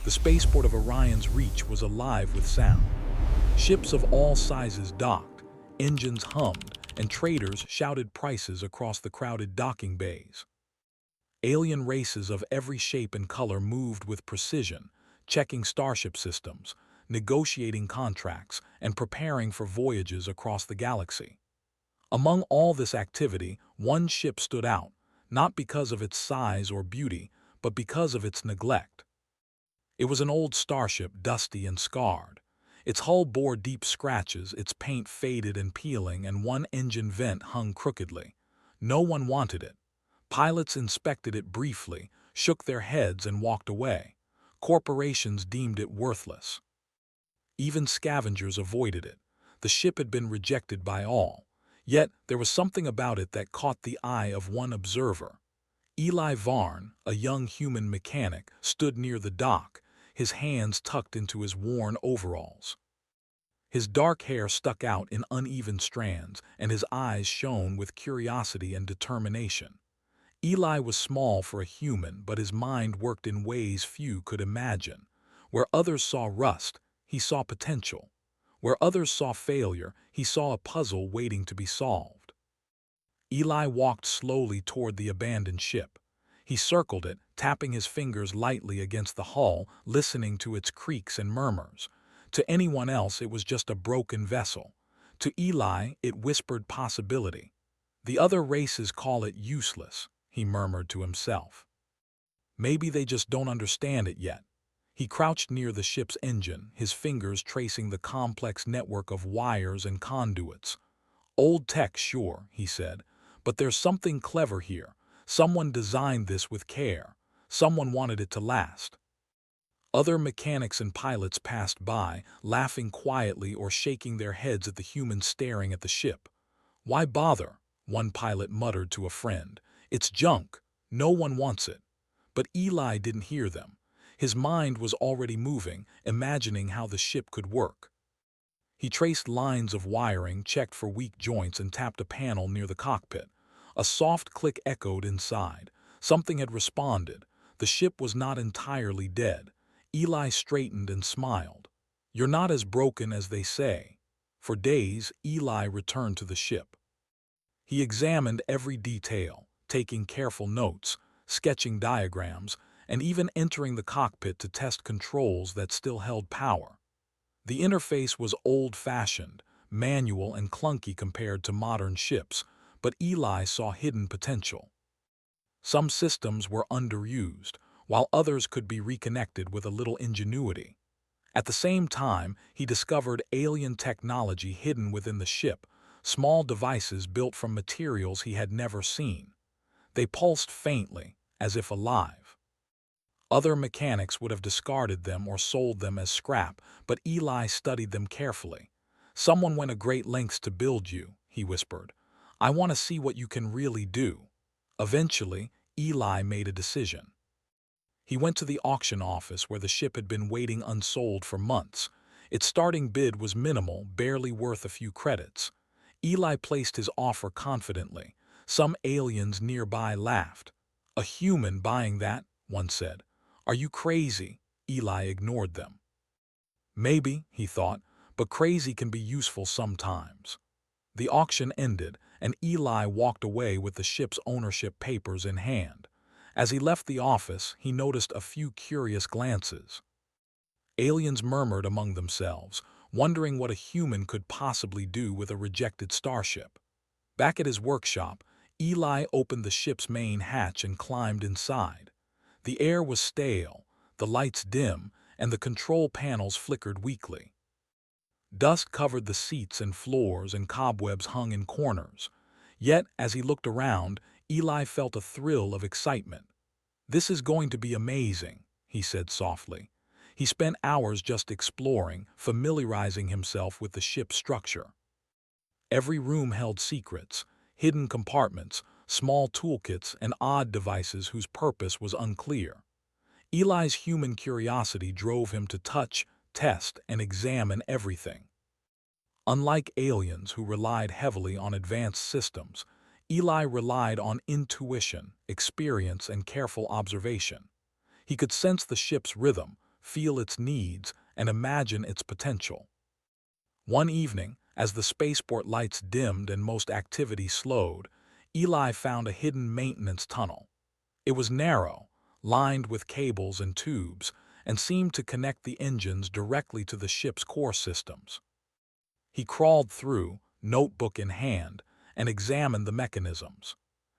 The spaceport of Orion's Reach was alive with sound. Ships of all sizes docked, engines hummed, and traders shouted prices across the crowded docking bays. Alien races of every shape and color moved with precision, checking Starship systems, negotiating contracts, and preparing for voyages across the galaxy. Among all this activity, one ship stood out, not because of its size or beauty, but because of its neglect. It was an old starship, dusty and scarred. Its hull bore deep scratches, its paint faded and peeling, and one engine vent hung crookedly. No one wanted it. Pilots inspected it briefly, shook their heads, and walked away. Corporations deemed it worthless. Even scavengers avoided it. The ship had been rejected by all. Yet there was something about it that caught the eye of one observer. Eli Varn, a young human mechanic, stood near the dock, his hands tucked into his worn overalls. His dark hair stuck out in uneven strands, and his eyes shone with curiosity and determination. Eli was small for a human, but his mind worked in ways few could imagine. Where others saw rust, he saw potential. Where others saw failure, he saw a puzzle waiting to be solved. Eli walked slowly toward the abandoned ship. He circled it, tapping his fingers lightly against the hull, listening to its creaks and murmurs. To anyone else, it was just a broken vessel. To Eli, it whispered possibility. "The other races call it useless," he murmured to himself. "Maybe they just don't understand it yet." He crouched near the ship's engine, his fingers tracing the complex network of wires and conduits. "Old tech, sure," he said, "but there's something clever here. Someone designed this with care. Someone wanted it to last." Other mechanics and pilots passed by, laughing quietly or shaking their heads at the humans staring at the ship. "Why bother?" one pilot muttered to a friend. "It's junk. No one wants it." But Eli didn't hear them. His mind was already moving, imagining how the ship could work. He traced lines of wiring, checked for weak joints, and tapped a panel near the cockpit. A soft click echoed inside. Something had responded. The ship was not entirely dead. Eli straightened and smiled. "You're not as broken as they say." For days, Eli returned to the ship. He examined every detail, taking careful notes, sketching diagrams, and even entering the cockpit to test controls that still held power. The interface was old-fashioned, manual, and clunky compared to modern ships, but Eli saw hidden potential. Some systems were underused, while others could be reconnected with a little ingenuity. At the same time, he discovered alien technology hidden within the ship, small devices built from materials he had never seen. They pulsed faintly, as if alive. Other mechanics would have discarded them or sold them as scrap, but Eli studied them carefully. "Someone went a great lengths to build you," he whispered. "I want to see what you can really do." Eventually, Eli made a decision. He went to the auction office where the ship had been waiting unsold for months. Its starting bid was minimal, barely worth a few credits. Eli placed his offer confidently. Some aliens nearby laughed. "A human buying that?" one said. "Are you crazy?" Eli ignored them. Maybe, he thought, but crazy can be useful sometimes. The auction ended, and Eli walked away with the ship's ownership papers in hand. As he left the office, he noticed a few curious glances. Aliens murmured among themselves, wondering what a human could possibly do with a rejected starship. Back at his workshop, Eli opened the ship's main hatch and climbed inside. The air was stale, the lights dim, and the control panels flickered weakly. Dust covered the seats and floors, and cobwebs hung in corners. Yet, as he looked around, Eli felt a thrill of excitement. "This is going to be amazing," he said softly. He spent hours just exploring, familiarizing himself with the ship's structure. Every room held secrets, hidden compartments, small toolkits, and odd devices whose purpose was unclear. Eli's human curiosity drove him to touch, test, and examine everything. Unlike aliens who relied heavily on advanced systems, Eli relied on intuition, experience, and careful observation. He could sense the ship's rhythm, feel its needs, and imagine its potential. One evening, as the spaceport lights dimmed and most activity slowed, Eli found a hidden maintenance tunnel. It was narrow, lined with cables and tubes, and seemed to connect the engines directly to the ship's core systems. He crawled through, notebook in hand, and examined the mechanisms.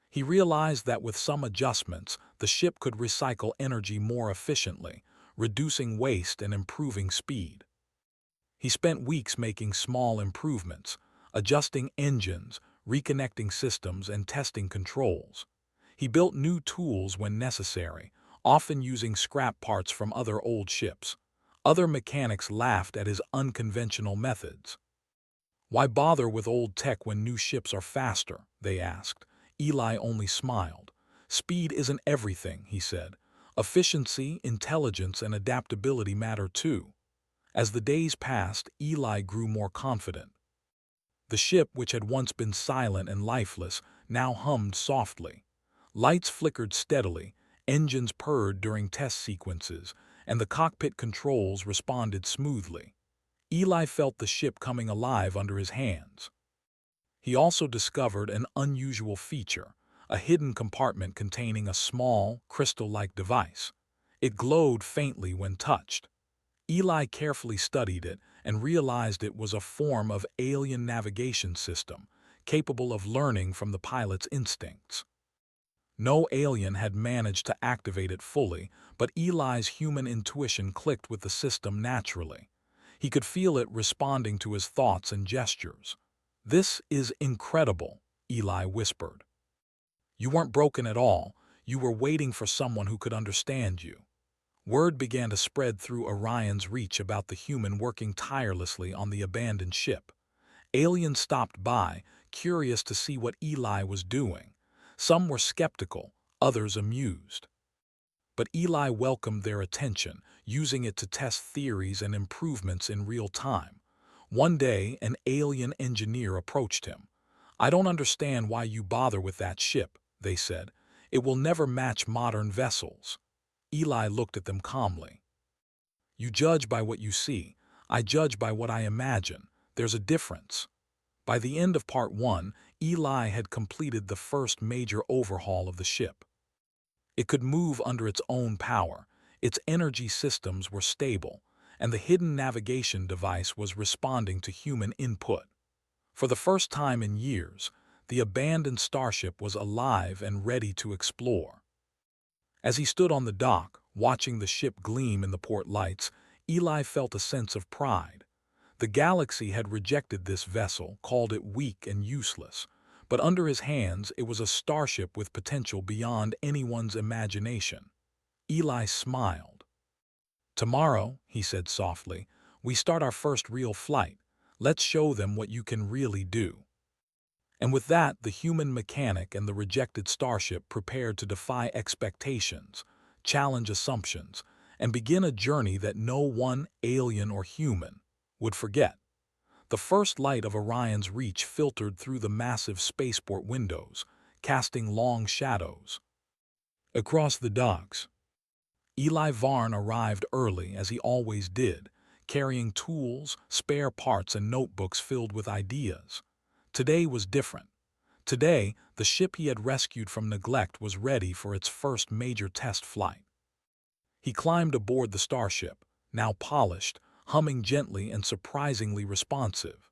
He realized that with some adjustments, the ship could recycle energy more efficiently, reducing waste and improving speed. He spent weeks making small improvements, adjusting engines, reconnecting systems, and testing controls. He built new tools when necessary, often using scrap parts from other old ships. Other mechanics laughed at his unconventional methods. "Why bother with old tech when new ships are faster?" they asked. Eli only smiled. "Speed isn't everything," he said. "Efficiency, intelligence, and adaptability matter too." As the days passed, Eli grew more confident. The ship, which had once been silent and lifeless, now hummed softly. Lights flickered steadily, engines purred during test sequences, and the cockpit controls responded smoothly. Eli felt the ship coming alive under his hands. He also discovered an unusual feature, a hidden compartment containing a small, crystal-like device. It glowed faintly when touched. Eli carefully studied it and realized it was a form of alien navigation system, capable of learning from the pilot's instincts. No alien had managed to activate it fully, but Eli's human intuition clicked with the system naturally. He could feel it responding to his thoughts and gestures. "This is incredible," Eli whispered. "You weren't broken at all. You were waiting for someone who could understand you." Word began to spread through Orion's reach about the human working tirelessly on the abandoned ship. Aliens stopped by, curious to see what Eli was doing. Some were skeptical, others amused. But Eli welcomed their attention, using it to test theories and improvements in real time. One day, an alien engineer approached him. "I don't understand why you bother with that ship," they said. "It will never match modern vessels." Eli looked at them calmly. "You judge by what you see. I judge by what I imagine. There's a difference." By the end of part 1, Eli had completed the first major overhaul of the ship. It could move under its own power, its energy systems were stable, and the hidden navigation device was responding to human input. For the first time in years, the abandoned Starship was alive and ready to explore. As he stood on the dock, watching the ship gleam in the port lights, Eli felt a sense of pride. The galaxy had rejected this vessel, called it weak and useless, but under his hands it was a starship with potential beyond anyone's imagination. Eli smiled. "Tomorrow," he said softly, "we start our first real flight. Let's show them what you can really do." And with that, the human mechanic and the rejected starship prepared to defy expectations, challenge assumptions, and begin a journey that no one, alien or human, would forget. The first light of Orion's reach filtered through the massive spaceport windows, casting long shadows. Across the docks, Eli Varn arrived early, as he always did, carrying tools, spare parts, and notebooks filled with ideas. Today was different. Today, the ship he had rescued from neglect was ready for its first major test flight. He climbed aboard the Starship, now polished, humming gently and surprisingly responsive.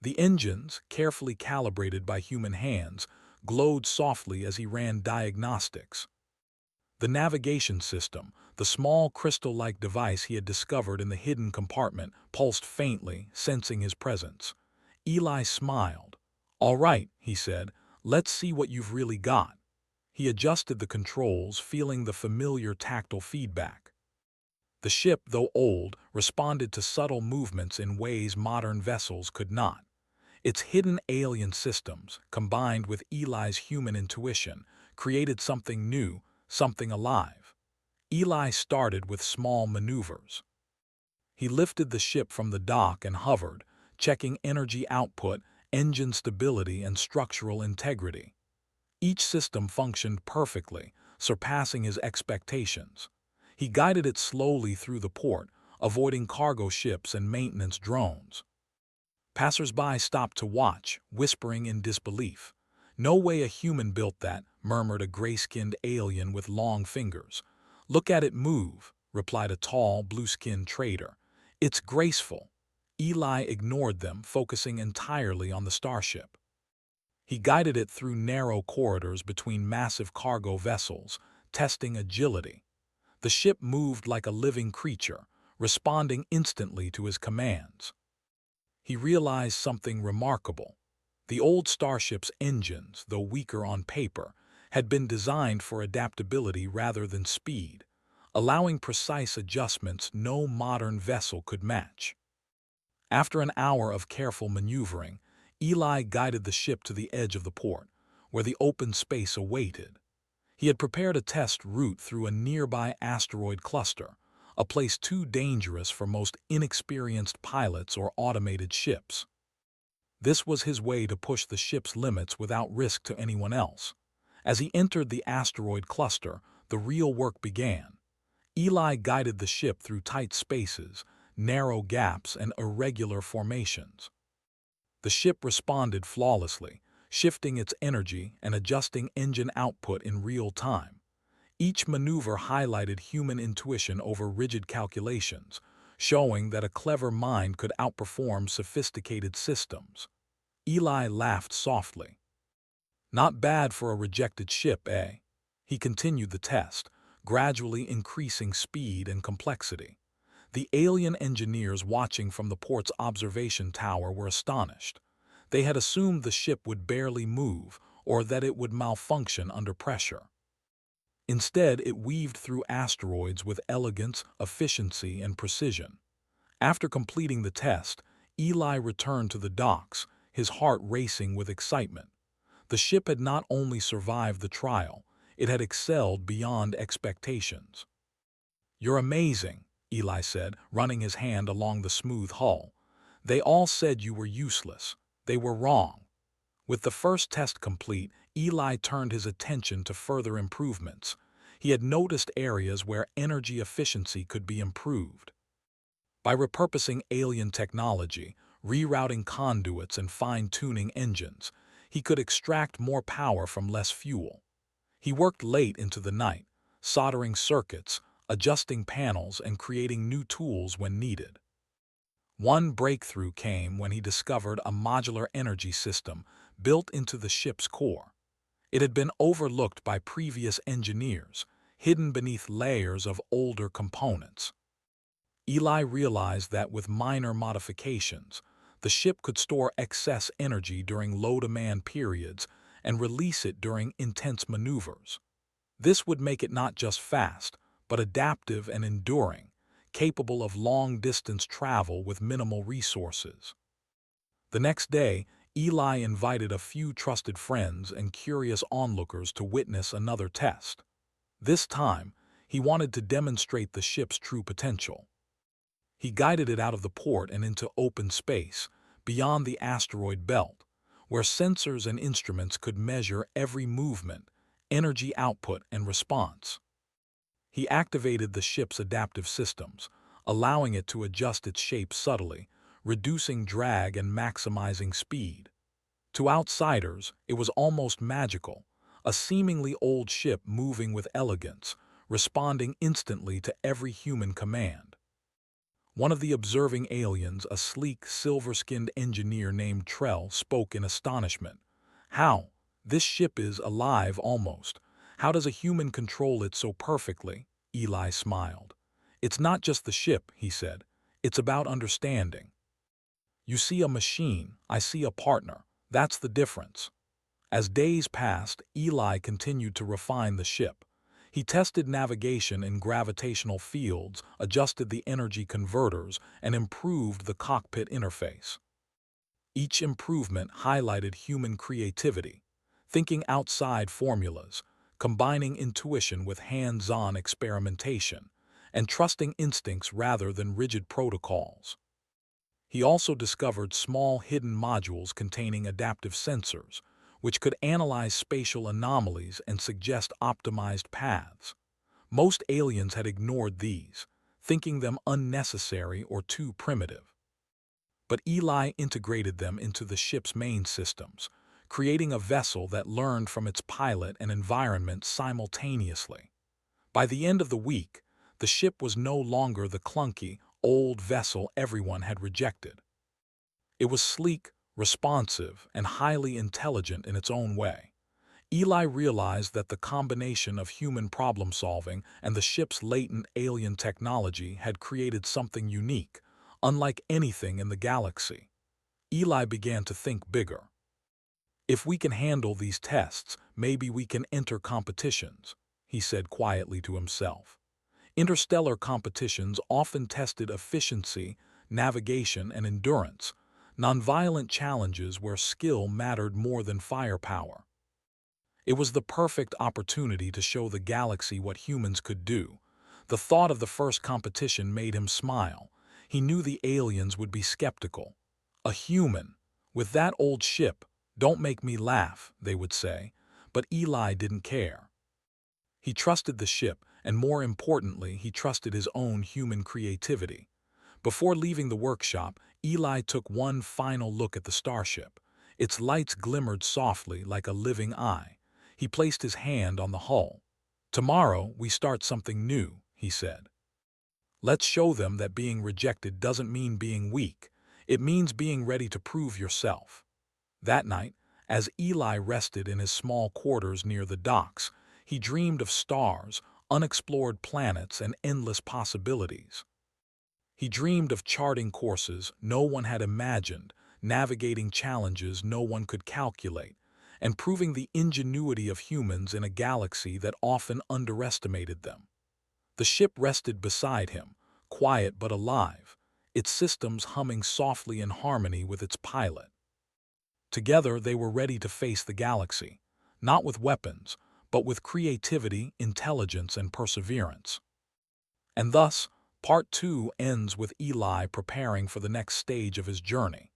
The engines, carefully calibrated by human hands, glowed softly as he ran diagnostics. The navigation system, the small crystal-like device he had discovered in the hidden compartment, pulsed faintly, sensing his presence. Eli smiled. "All right," he said, "let's see what you've really got." He adjusted the controls, feeling the familiar tactile feedback. The ship, though old, responded to subtle movements in ways modern vessels could not. Its hidden alien systems, combined with Eli's human intuition, created something new, something alive. Eli started with small maneuvers. He lifted the ship from the dock and hovered, checking energy output, engine stability, and structural integrity. Each system functioned perfectly, surpassing his expectations. He guided it slowly through the port, avoiding cargo ships and maintenance drones. Passers-by stopped to watch, whispering in disbelief. "No way a human built that," murmured a gray-skinned alien with long fingers. "Look at it move," replied a tall, blue-skinned trader. "It's graceful." Eli ignored them, focusing entirely on the Starship. He guided it through narrow corridors between massive cargo vessels, testing agility. The ship moved like a living creature, responding instantly to his commands. He realized something remarkable. The old Starship's engines, though weaker on paper, had been designed for adaptability rather than speed, allowing precise adjustments no modern vessel could match. After an hour of careful maneuvering, Eli guided the ship to the edge of the port, where the open space awaited. He had prepared a test route through a nearby asteroid cluster, a place too dangerous for most inexperienced pilots or automated ships. This was his way to push the ship's limits without risk to anyone else. As he entered the asteroid cluster, the real work began. Eli guided the ship through tight spaces, narrow gaps, and irregular formations. The ship responded flawlessly, shifting its energy and adjusting engine output in real time. Each maneuver highlighted human intuition over rigid calculations, showing that a clever mind could outperform sophisticated systems. Eli laughed softly. "Not bad for a rejected ship, eh?" He continued the test, gradually increasing speed and complexity. The alien engineers watching from the port's observation tower were astonished. They had assumed the ship would barely move or that it would malfunction under pressure. Instead, it weaved through asteroids with elegance, efficiency, and precision. After completing the test, Eli returned to the docks, his heart racing with excitement. The ship had not only survived the trial, it had excelled beyond expectations. "You're amazing," Eli said, running his hand along the smooth hull. "They all said you were useless. They were wrong." With the first test complete, Eli turned his attention to further improvements. He had noticed areas where energy efficiency could be improved. By repurposing alien technology, rerouting conduits, and fine-tuning engines, he could extract more power from less fuel. He worked late into the night, soldering circuits, adjusting panels, and creating new tools when needed. One breakthrough came when he discovered a modular energy system built into the ship's core. It had been overlooked by previous engineers, hidden beneath layers of older components. Eli realized that with minor modifications, the ship could store excess energy during low-demand periods and release it during intense maneuvers. This would make it not just fast, but adaptive and enduring, capable of long-distance travel with minimal resources. The next day, Eli invited a few trusted friends and curious onlookers to witness another test. This time, he wanted to demonstrate the ship's true potential. He guided it out of the port and into open space, beyond the asteroid belt, where sensors and instruments could measure every movement, energy output, and response. He activated the ship's adaptive systems, allowing it to adjust its shape subtly, reducing drag and maximizing speed. To outsiders, it was almost magical, a seemingly old ship moving with elegance, responding instantly to every human command. One of the observing aliens, a sleek, silver-skinned engineer named Trell, spoke in astonishment. "How? This ship is alive almost. How does a human control it so perfectly?" Eli smiled. "It's not just the ship," he said. "It's about understanding. You see a machine, I see a partner. That's the difference." As days passed, Eli continued to refine the ship. He tested navigation in gravitational fields, adjusted the energy converters, and improved the cockpit interface. Each improvement highlighted human creativity, thinking outside formulas, combining intuition with hands-on experimentation, and trusting instincts rather than rigid protocols. He also discovered small hidden modules containing adaptive sensors, which could analyze spatial anomalies and suggest optimized paths. Most aliens had ignored these, thinking them unnecessary or too primitive. But Eli integrated them into the ship's main systems, creating a vessel that learned from its pilot and environment simultaneously. By the end of the week, the ship was no longer the clunky, old vessel everyone had rejected. It was sleek, responsive, and highly intelligent in its own way. Eli realized that the combination of human problem-solving and the ship's latent alien technology had created something unique, unlike anything in the galaxy. Eli began to think bigger. "If we can handle these tests, maybe we can enter competitions," he said quietly to himself. Interstellar competitions often tested efficiency, navigation, and endurance, nonviolent challenges where skill mattered more than firepower. It was the perfect opportunity to show the galaxy what humans could do. The thought of the first competition made him smile. He knew the aliens would be skeptical. "A human, with that old ship, don't make me laugh," they would say. But Eli didn't care. He trusted the ship, and more importantly, he trusted his own human creativity. Before leaving the workshop, Eli took one final look at the Starship. Its lights glimmered softly like a living eye. He placed his hand on the hull. "Tomorrow, we start something new," he said. "Let's show them that being rejected doesn't mean being weak. It means being ready to prove yourself." That night, as Eli rested in his small quarters near the docks, he dreamed of stars, unexplored planets, and endless possibilities. He dreamed of charting courses no one had imagined, navigating challenges no one could calculate, and proving the ingenuity of humans in a galaxy that often underestimated them. The ship rested beside him, quiet but alive, its systems humming softly in harmony with its pilot. Together they were ready to face the galaxy, not with weapons, but with creativity, intelligence, and perseverance. And thus, Part 2 ends with Eli preparing for the next stage of his journey,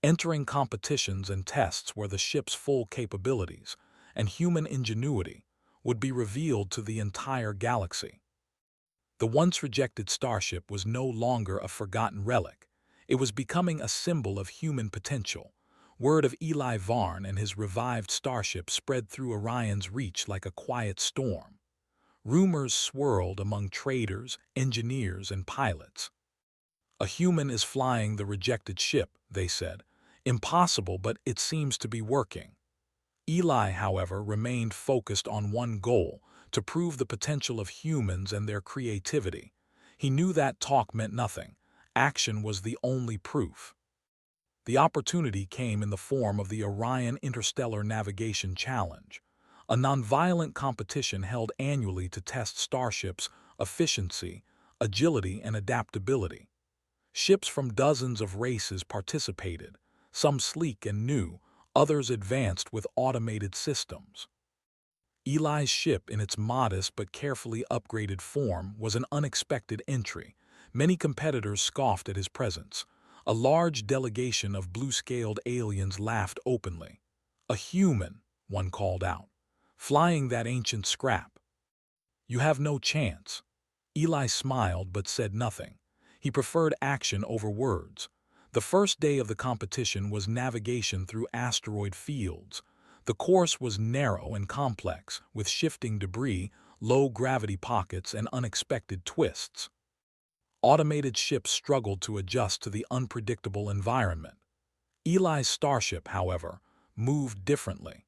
entering competitions and tests where the ship's full capabilities and human ingenuity would be revealed to the entire galaxy. The once rejected Starship was no longer a forgotten relic. It was becoming a symbol of human potential. Word of Eli Varn and his revived Starship spread through Orion's reach like a quiet storm. Rumors swirled among traders, engineers, and pilots. "A human is flying the rejected ship," they said. "Impossible, but it seems to be working." Eli, however, remained focused on one goal: to prove the potential of humans and their creativity. He knew that talk meant nothing. Action was the only proof. The opportunity came in the form of the Orion Interstellar Navigation Challenge, a nonviolent competition held annually to test starships' efficiency, agility, and adaptability. Ships from dozens of races participated, some sleek and new, others advanced with automated systems. Eli's ship, in its modest but carefully upgraded form, was an unexpected entry. Many competitors scoffed at his presence. A large delegation of blue-scaled aliens laughed openly. "A human," one called out, "flying that ancient scrap. You have no chance." Eli smiled but said nothing. He preferred action over words. The first day of the competition was navigation through asteroid fields. The course was narrow and complex, with shifting debris, low-gravity pockets, and unexpected twists. Automated ships struggled to adjust to the unpredictable environment. Eli's Starship, however, moved differently.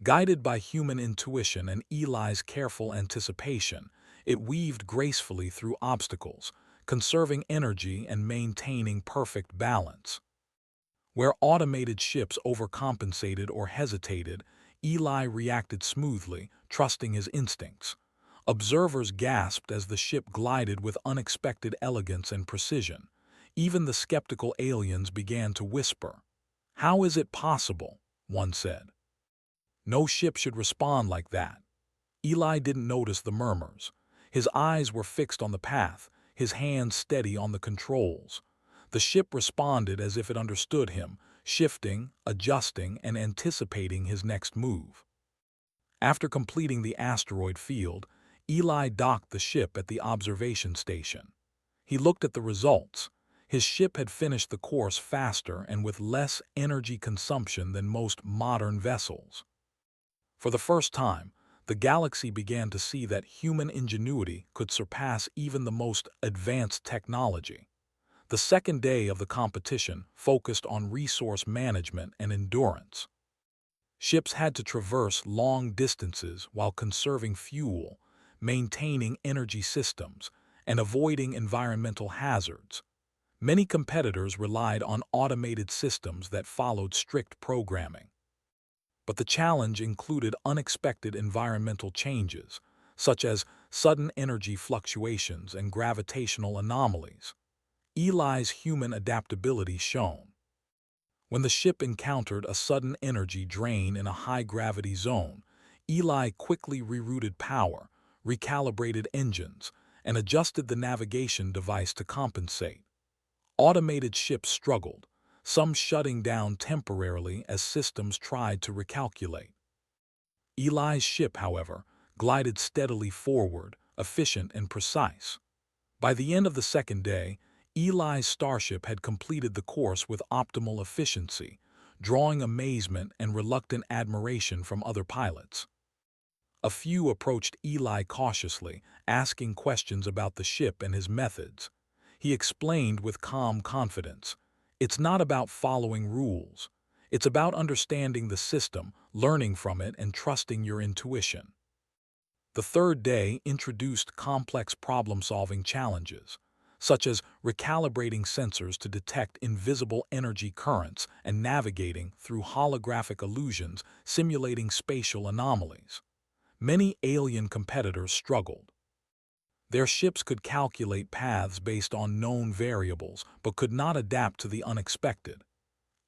Guided by human intuition and Eli's careful anticipation, it weaved gracefully through obstacles, conserving energy and maintaining perfect balance. Where automated ships overcompensated or hesitated, Eli reacted smoothly, trusting his instincts. Observers gasped as the ship glided with unexpected elegance and precision. Even the skeptical aliens began to whisper. "How is it possible?" one said. "No ship should respond like that." Eli didn't notice the murmurs. His eyes were fixed on the path, his hands steady on the controls. The ship responded as if it understood him, shifting, adjusting, and anticipating his next move. After completing the asteroid field, Eli docked the ship at the observation station. He looked at the results. His ship had finished the course faster and with less energy consumption than most modern vessels. For the first time, the galaxy began to see that human ingenuity could surpass even the most advanced technology. The second day of the competition focused on resource management and endurance. Ships had to traverse long distances while conserving fuel, maintaining energy systems, and avoiding environmental hazards. Many competitors relied on automated systems that followed strict programming. But the challenge included unexpected environmental changes, such as sudden energy fluctuations and gravitational anomalies. Eli's human adaptability shone. When the ship encountered a sudden energy drain in a high-gravity zone, Eli quickly rerouted power, recalibrated engines, and adjusted the navigation device to compensate. Automated ships struggled, some shutting down temporarily as systems tried to recalculate. Eli's ship, however, glided steadily forward, efficient and precise. By the end of the second day, Eli's Starship had completed the course with optimal efficiency, drawing amazement and reluctant admiration from other pilots. A few approached Eli cautiously, asking questions about the ship and his methods. He explained with calm confidence, "It's not about following rules. It's about understanding the system, learning from it, and trusting your intuition." The third day introduced complex problem-solving challenges, such as recalibrating sensors to detect invisible energy currents and navigating through holographic illusions simulating spatial anomalies. Many alien competitors struggled. Their ships could calculate paths based on known variables but could not adapt to the unexpected.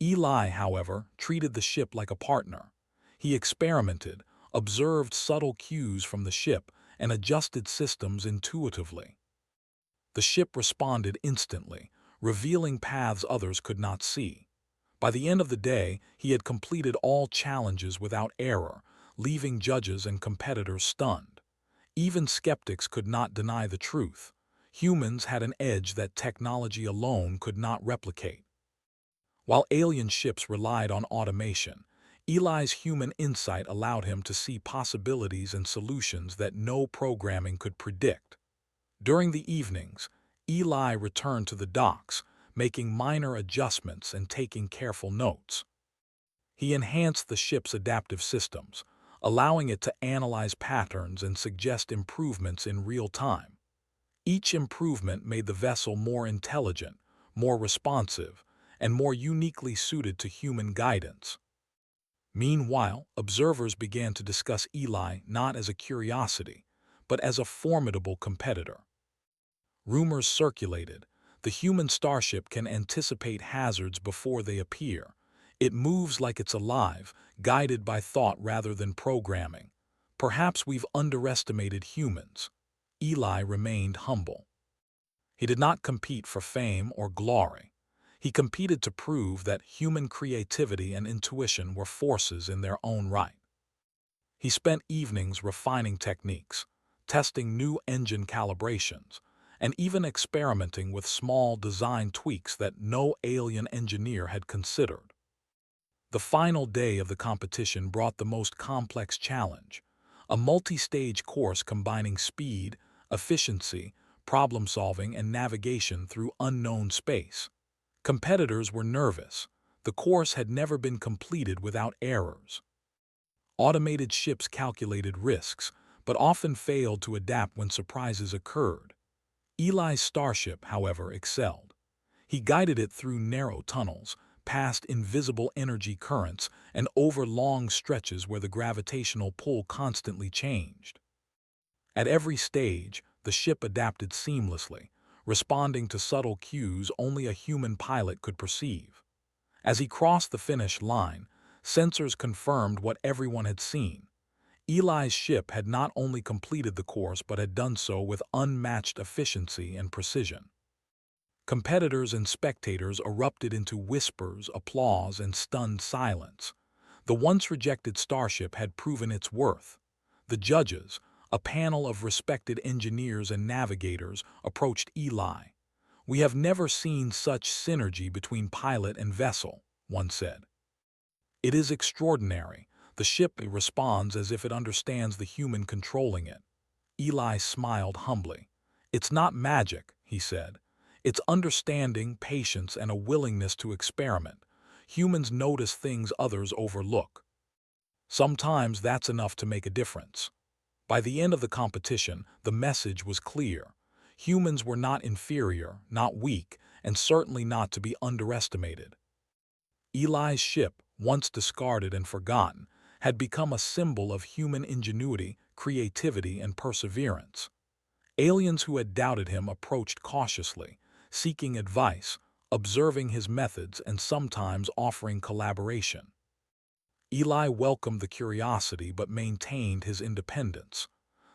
Eli, however, treated the ship like a partner. He experimented, observed subtle cues from the ship, and adjusted systems intuitively. The ship responded instantly, revealing paths others could not see. By the end of the day, he had completed all challenges without error, leaving judges and competitors stunned. Even skeptics could not deny the truth. Humans had an edge that technology alone could not replicate. While alien ships relied on automation, Eli's human insight allowed him to see possibilities and solutions that no programming could predict. During the evenings, Eli returned to the docks, making minor adjustments and taking careful notes. He enhanced the ship's adaptive systems, allowing it to analyze patterns and suggest improvements in real time. Each improvement made the vessel more intelligent, more responsive, and more uniquely suited to human guidance. Meanwhile, observers began to discuss Eli not as a curiosity, but as a formidable competitor. Rumors circulated. The human starship can anticipate hazards before they appear. It moves like it's alive, guided by thought rather than programming. Perhaps we've underestimated humans. Eli remained humble. He did not compete for fame or glory. He competed to prove that human creativity and intuition were forces in their own right. He spent evenings refining techniques, testing new engine calibrations, and even experimenting with small design tweaks that no alien engineer had considered. The final day of the competition brought the most complex challenge, a multi-stage course combining speed, efficiency, problem-solving, and navigation through unknown space. Competitors were nervous. The course had never been completed without errors. Automated ships calculated risks, but often failed to adapt when surprises occurred. Eli's Starship, however, excelled. He guided it through narrow tunnels, past invisible energy currents, and over long stretches where the gravitational pull constantly changed. At every stage, the ship adapted seamlessly, responding to subtle cues only a human pilot could perceive. As he crossed the finish line, sensors confirmed what everyone had seen. Eli's ship had not only completed the course but had done so with unmatched efficiency and precision. Competitors and spectators erupted into whispers, applause, and stunned silence. The once rejected starship had proven its worth. The judges, A panel of respected engineers and navigators approached Eli. "We have never seen such synergy between pilot and vessel," one said. "It is extraordinary. The ship responds as if it understands the human controlling it." Eli smiled humbly. "It's not magic," he said. "It's understanding, patience, and a willingness to experiment. Humans notice things others overlook. Sometimes that's enough to make a difference." By the end of the competition, the message was clear. Humans were not inferior, not weak, and certainly not to be underestimated. Eli's ship, once discarded and forgotten, had become a symbol of human ingenuity, creativity, and perseverance. Aliens who had doubted him approached cautiously, seeking advice, observing his methods, and sometimes offering collaboration. Eli welcomed the curiosity but maintained his independence.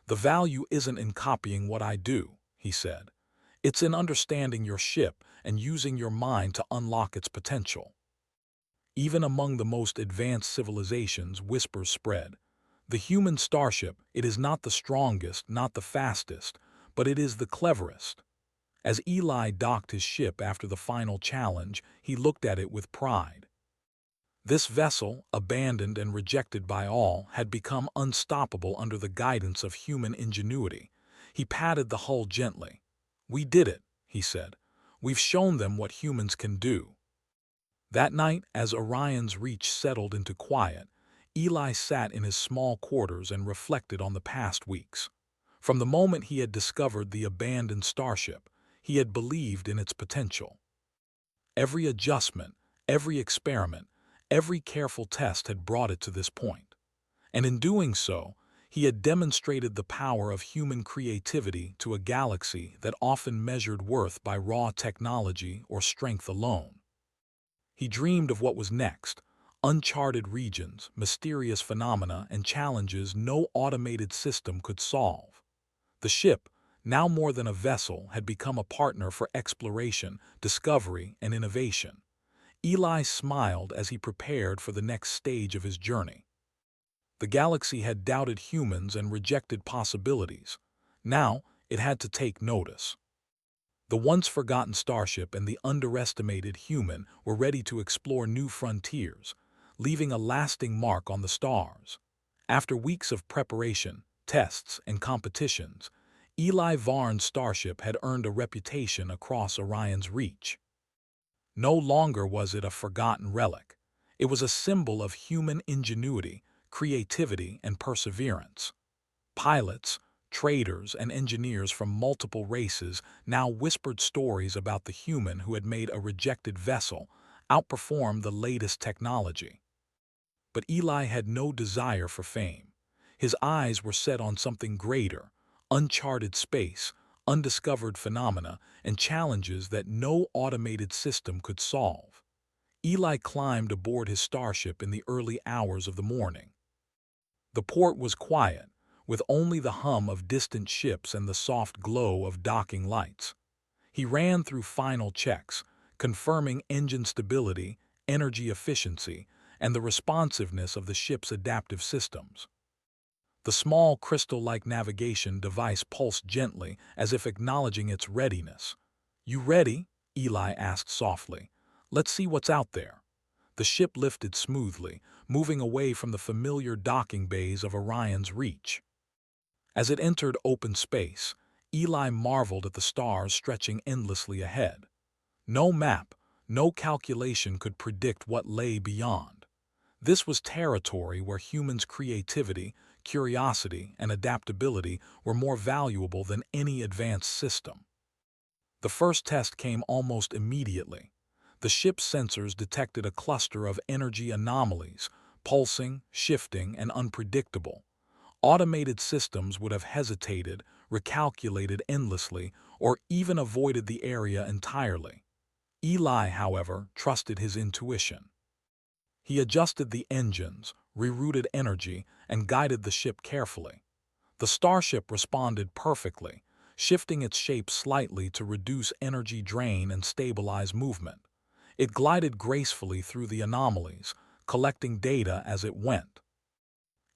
"The value isn't in copying what I do," he said. "It's in understanding your ship and using your mind to unlock its potential." Even among the most advanced civilizations, whispers spread. The human starship, it is not the strongest, not the fastest, but it is the cleverest. As Eli docked his ship after the final challenge, he looked at it with pride. This vessel, abandoned and rejected by all, had become unstoppable under the guidance of human ingenuity. He patted the hull gently. "We did it," he said. "We've shown them what humans can do." That night, as Orion's Reach settled into quiet, Eli sat in his small quarters and reflected on the past weeks. From the moment he had discovered the abandoned starship, he had believed in its potential. Every adjustment, every experiment, every careful test had brought it to this point. And in doing so, he had demonstrated the power of human creativity to a galaxy that often measured worth by raw technology or strength alone. He dreamed of what was next: uncharted regions, mysterious phenomena, and challenges no automated system could solve. The ship, now more than a vessel, had become a partner for exploration, discovery, and innovation. Eli smiled as he prepared for the next stage of his journey. The galaxy had doubted humans and rejected possibilities. Now it had to take notice. The once-forgotten starship and the underestimated human were ready to explore new frontiers, leaving a lasting mark on the stars. After weeks of preparation, tests, and competitions, Eli Varn's starship had earned a reputation across Orion's Reach. No longer was it a forgotten relic. It was a symbol of human ingenuity, creativity, and perseverance. Pilots, traders, and engineers from multiple races now whispered stories about the human who had made a rejected vessel outperform the latest technology. But Eli had no desire for fame. His eyes were set on something greater: uncharted space, undiscovered phenomena, and challenges that no automated system could solve. Eli climbed aboard his starship in the early hours of the morning. The port was quiet, with only the hum of distant ships and the soft glow of docking lights. He ran through final checks, confirming engine stability, energy efficiency, and the responsiveness of the ship's adaptive systems. The small crystal-like navigation device pulsed gently, as if acknowledging its readiness. "You ready?" Eli asked softly. "Let's see what's out there." The ship lifted smoothly, moving away from the familiar docking bays of Orion's Reach. As it entered open space, Eli marveled at the stars stretching endlessly ahead. No map, no calculation could predict what lay beyond. This was territory where humans' creativity, curiosity, and adaptability were more valuable than any advanced system. The first test came almost immediately. The ship's sensors detected a cluster of energy anomalies, pulsing, shifting, and unpredictable. Automated systems would have hesitated, recalculated endlessly, or even avoided the area entirely. Eli, however, trusted his intuition. He adjusted the engines, rerouted energy, and guided the ship carefully. The starship responded perfectly, shifting its shape slightly to reduce energy drain and stabilize movement. It glided gracefully through the anomalies, collecting data as it went.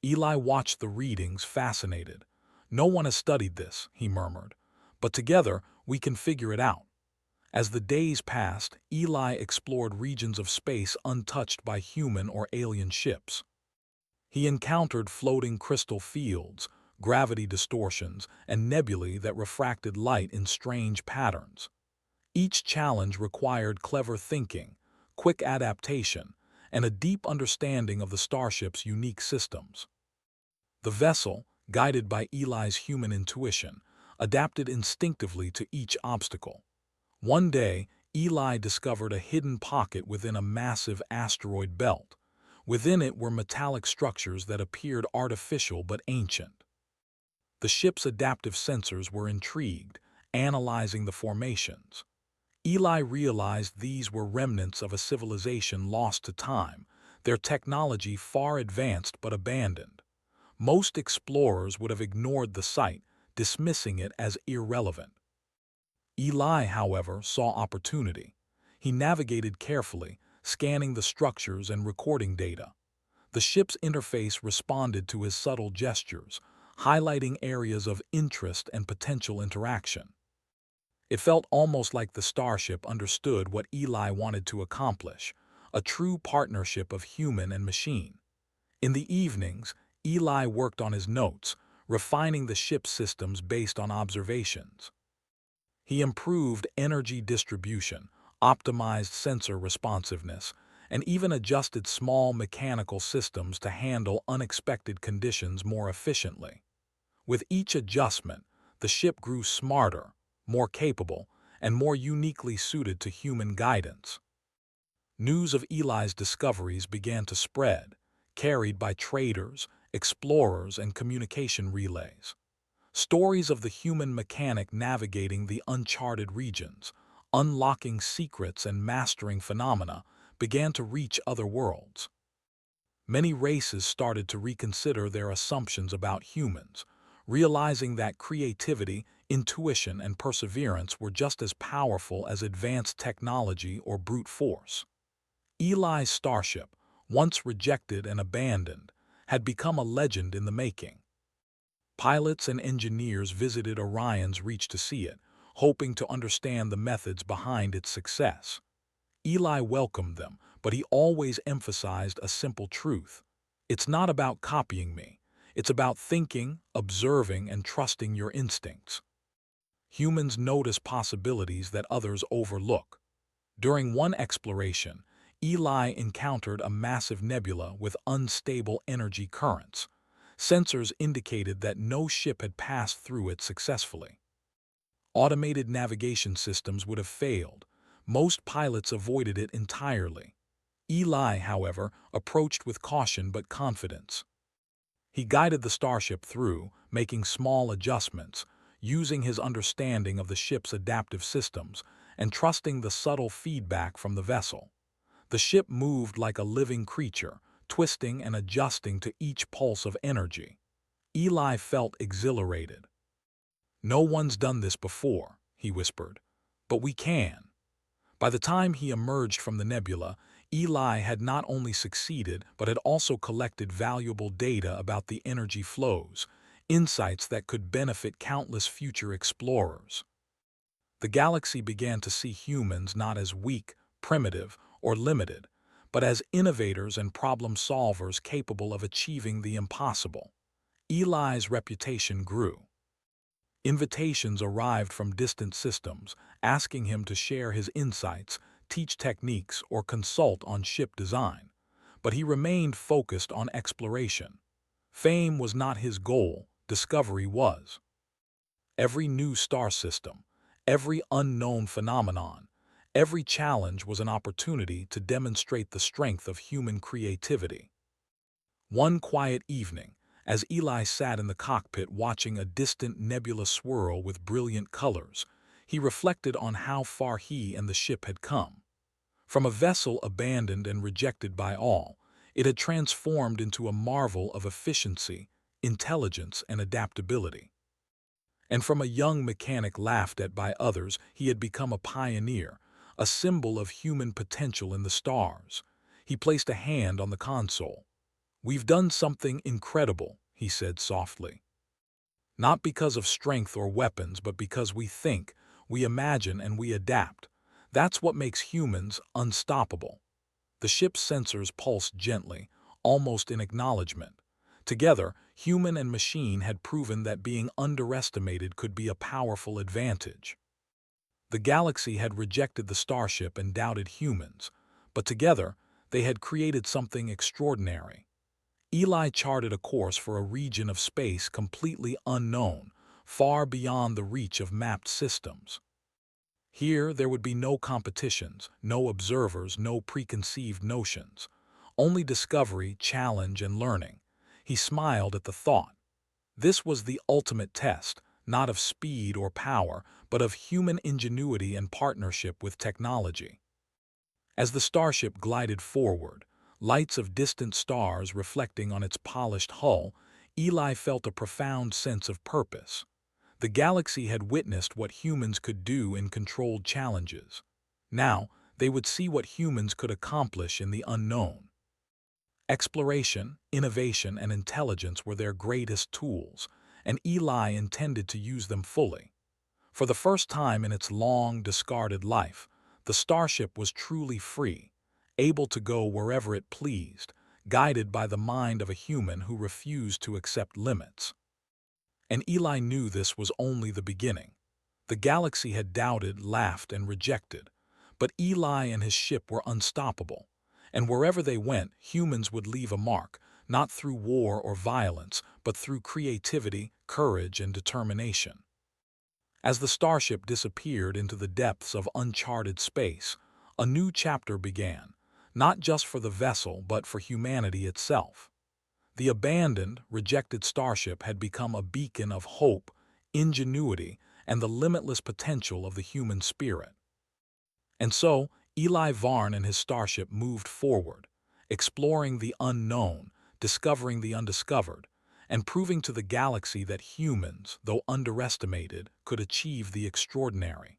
Eli watched the readings, fascinated. "No one has studied this," he murmured, "but together we can figure it out." As the days passed, Eli explored regions of space untouched by human or alien ships. He encountered floating crystal fields, gravity distortions, and nebulae that refracted light in strange patterns. Each challenge required clever thinking, quick adaptation, and a deep understanding of the starship's unique systems. The vessel, guided by Eli's human intuition, adapted instinctively to each obstacle. One day, Eli discovered a hidden pocket within a massive asteroid belt. Within it were metallic structures that appeared artificial but ancient. The ship's adaptive sensors were intrigued, analyzing the formations. Eli realized these were remnants of a civilization lost to time, their technology far advanced but abandoned. Most explorers would have ignored the sight, dismissing it as irrelevant. Eli, however, saw opportunity. He navigated carefully, scanning the structures and recording data. The ship's interface responded to his subtle gestures, highlighting areas of interest and potential interaction. It felt almost like the Starship understood what Eli wanted to accomplish, a true partnership of human and machine. In the evenings, Eli worked on his notes, refining the ship's systems based on observations. He improved energy distribution, optimized sensor responsiveness, and even adjusted small mechanical systems to handle unexpected conditions more efficiently. With each adjustment, the ship grew smarter, more capable, and more uniquely suited to human guidance. News of Eli's discoveries began to spread, carried by traders, explorers, and communication relays. Stories of the human mechanic navigating the uncharted regions, unlocking secrets and mastering phenomena, began to reach other worlds. Many races started to reconsider their assumptions about humans, realizing that creativity, intuition, and perseverance were just as powerful as advanced technology or brute force. Eli's Starship, once rejected and abandoned, had become a legend in the making. Pilots and engineers visited Orion's reach to see it, hoping to understand the methods behind its success. Eli welcomed them, but he always emphasized a simple truth. "It's not about copying me. It's about thinking, observing, and trusting your instincts." Humans notice possibilities that others overlook. During one exploration, Eli encountered a massive nebula with unstable energy currents. Sensors indicated that no ship had passed through it successfully. Automated navigation systems would have failed. Most pilots avoided it entirely. Eli, however, approached with caution but confidence. He guided the Starship through, making small adjustments, using his understanding of the ship's adaptive systems, and trusting the subtle feedback from the vessel. The ship moved like a living creature, twisting and adjusting to each pulse of energy. Eli felt exhilarated. "No one's done this before," he whispered, "but we can." By the time he emerged from the nebula, Eli had not only succeeded but had also collected valuable data about the energy flows, insights that could benefit countless future explorers. The galaxy began to see humans not as weak, primitive, or limited, but as innovators and problem solvers capable of achieving the impossible. Eli's reputation grew. Invitations arrived from distant systems, asking him to share his insights, teach techniques, or consult on ship design. But he remained focused on exploration. Fame was not his goal, discovery was. Every new star system, every unknown phenomenon, every challenge was an opportunity to demonstrate the strength of human creativity. One quiet evening, as Eli sat in the cockpit watching a distant nebula swirl with brilliant colors, he reflected on how far he and the ship had come. From a vessel abandoned and rejected by all, it had transformed into a marvel of efficiency, intelligence, and adaptability. And from a young mechanic laughed at by others, he had become a pioneer, a symbol of human potential in the stars. He placed a hand on the console. "We've done something incredible," he said softly. Not because of strength or weapons, but because we think, we imagine, and we adapt. That's what makes humans unstoppable. The ship's sensors pulsed gently, almost in acknowledgement. Together, human and machine had proven that being underestimated could be a powerful advantage. The galaxy had rejected the Starship and doubted humans, but together, they had created something extraordinary. Eli charted a course for a region of space completely unknown, far beyond the reach of mapped systems. Here, there would be no competitions, no observers, no preconceived notions. Only discovery, challenge, and learning. He smiled at the thought. This was the ultimate test, not of speed or power, but of human ingenuity and partnership with technology. As the starship glided forward, lights of distant stars reflecting on its polished hull, Eli felt a profound sense of purpose. The galaxy had witnessed what humans could do in controlled challenges. Now, they would see what humans could accomplish in the unknown. Exploration, innovation, and intelligence were their greatest tools, and Eli intended to use them fully. For the first time in its long, discarded life, the starship was truly free, able to go wherever it pleased, guided by the mind of a human who refused to accept limits. And Eli knew this was only the beginning. The galaxy had doubted, laughed, and rejected, but Eli and his ship were unstoppable. And wherever they went, humans would leave a mark, not through war or violence, but through creativity, courage, and determination. As the starship disappeared into the depths of uncharted space, a new chapter began, not just for the vessel but for humanity itself. The abandoned, rejected starship had become a beacon of hope, ingenuity, and the limitless potential of the human spirit. And so, Eli Varn and his starship moved forward, exploring the unknown, discovering the undiscovered, and proving to the galaxy that humans, though underestimated, could achieve the extraordinary.